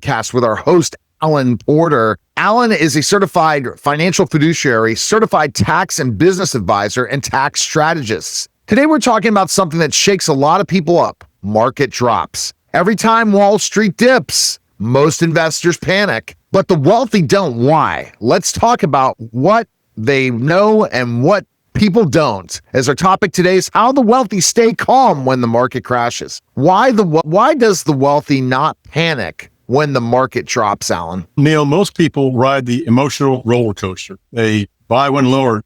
podcast with our host, Alan Porter. Alan is a certified financial fiduciary, certified tax and business advisor, and tax strategist. Today, we're talking about something that shakes a lot of people up: market drops. Every time Wall Street dips, most investors panic, but the wealthy don't. Why? Let's talk about what they know and what people don't, as our topic today is how the wealthy stay calm when the market crashes. Why does the wealthy not panic when the market drops, Alan? Neil, most people ride the emotional roller coaster. They buy when lower,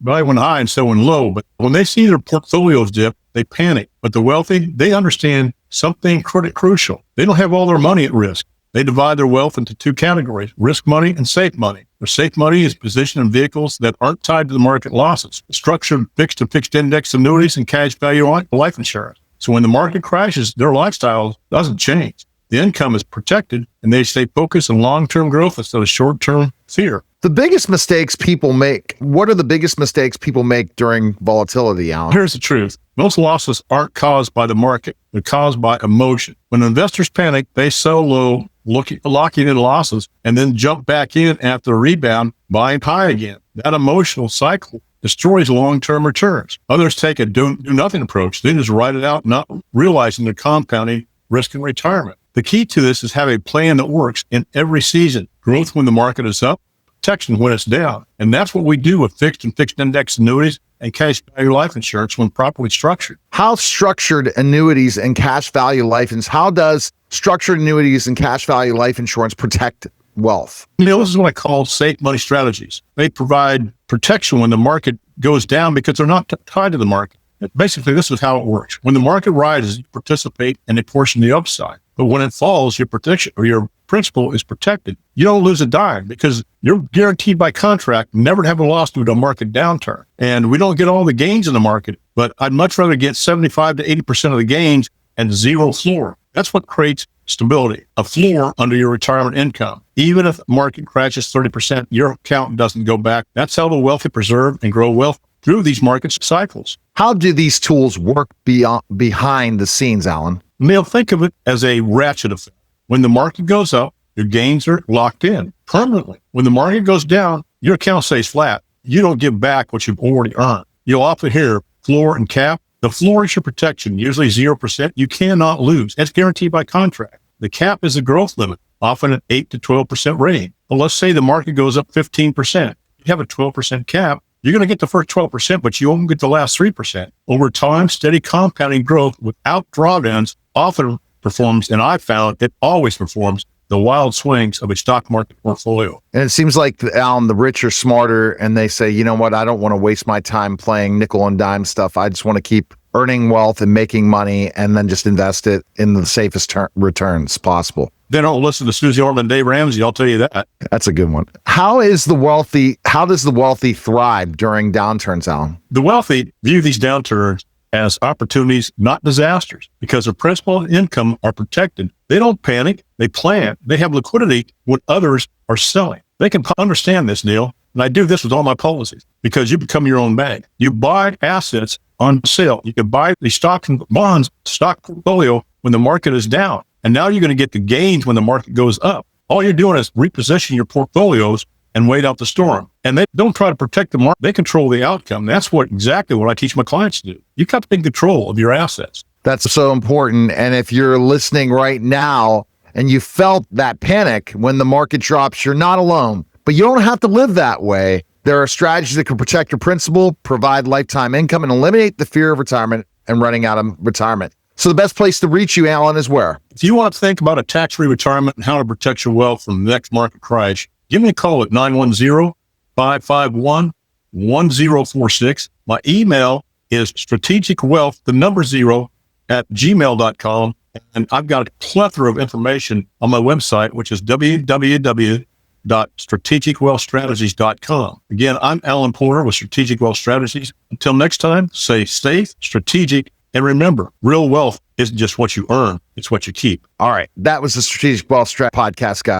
buy when high and sell when low. But when they see their portfolios dip, they panic. But the wealthy, they understand something crucial. They don't have all their money at risk. They divide their wealth into two categories: risk money and safe money. Their safe money is positioned in vehicles that aren't tied to the market losses, structured fixed and fixed index annuities and cash value life insurance. So when the market crashes, their lifestyle doesn't change. The income is protected, and they stay focused on long-term growth instead of short-term fear. The biggest mistakes people make. What are the biggest mistakes people make during volatility, Alan? Here's the truth. Most losses aren't caused by the market. They're caused by emotion. When investors panic, they sell low, locking in losses, and then jump back in after a rebound, buying high again. That emotional cycle destroys long-term returns. Others take a do-nothing approach. They just ride it out, not realizing they're compounding risk in retirement. The key to this is have a plan that works in every season. Growth when the market is up, protection when it's down. And that's what we do with fixed and fixed index annuities and cash value life insurance when properly structured. How structured annuities and cash value life insurance, how does structured annuities and cash value life insurance protect wealth? This is what I call safe money strategies. They provide protection when the market goes down because they're not tied to the market. Basically, this is how it works. When the market rises, you participate in a portion of the upside. But when it falls, your protection or your principal is protected. You don't lose a dime because you're guaranteed by contract never to have a loss due to a market downturn. And we don't get all the gains in the market, but I'd much rather get 75 to 80% of the gains and zero floor. That's what creates stability, a floor under your retirement income. Even if the market crashes 30%, your account doesn't go back. That's how the wealthy preserve and grow wealth through these market cycles. How do these tools work behind the scenes, Alan? Neil, think of it as a ratchet effect. When the market goes up, your gains are locked in permanently. When the market goes down, your account stays flat. You don't give back what you've already earned. You'll often hear floor and cap. The floor is your protection, usually 0%. You cannot lose. That's guaranteed by contract. The cap is a growth limit, often an 8 to 12% range. Well, let's say the market goes up 15%. You have a 12% cap. You're going to get the first 12%, but you won't get the last 3%. Over time, steady compounding growth without drawdowns often performs, and I found it always performs, the wild swings of a stock market portfolio. And it seems like, Alan, the rich are smarter, and they say, you know what, I don't want to waste my time playing nickel and dime stuff. I just want to keep earning wealth and making money and then just invest it in the safest returns possible. They don't listen to Susie Orman and Dave Ramsey, I'll tell you that. That's a good one. How does the wealthy thrive during downturns, Alan? The wealthy view these downturns as opportunities, not disasters, because their principal and income are protected. They don't panic, they plan, they have liquidity when others are selling. They can understand this, Neil, and I do this with all my policies, because you become your own bank. You buy assets on sale. You can buy the stock and bonds, stock portfolio when the market is down. And now you're going to get the gains when the market goes up. All you're doing is reposition your portfolios and wait out the storm. And they don't try to protect the market. They control the outcome. That's exactly what I teach my clients to do. You got to take control of your assets. That's so important. And if you're listening right now and you felt that panic when the market drops, you're not alone. But you don't have to live that way. There are strategies that can protect your principal, provide lifetime income, and eliminate the fear of retirement and running out of retirement. So the best place to reach you, Alan, is where? If you want to think about a tax-free retirement and how to protect your wealth from the next market crash, give me a call at 910-551-1046. My email is strategicwealth@gmail.com. And I've got a plethora of information on my website, which is www.strategicwealthstrategies.com. Again, I'm Alan Porter with Strategic Wealth Strategies. Until next time, stay safe, strategic, and remember, real wealth isn't just what you earn, it's what you keep. All right. That was the Strategic Wealth Podcast, guys.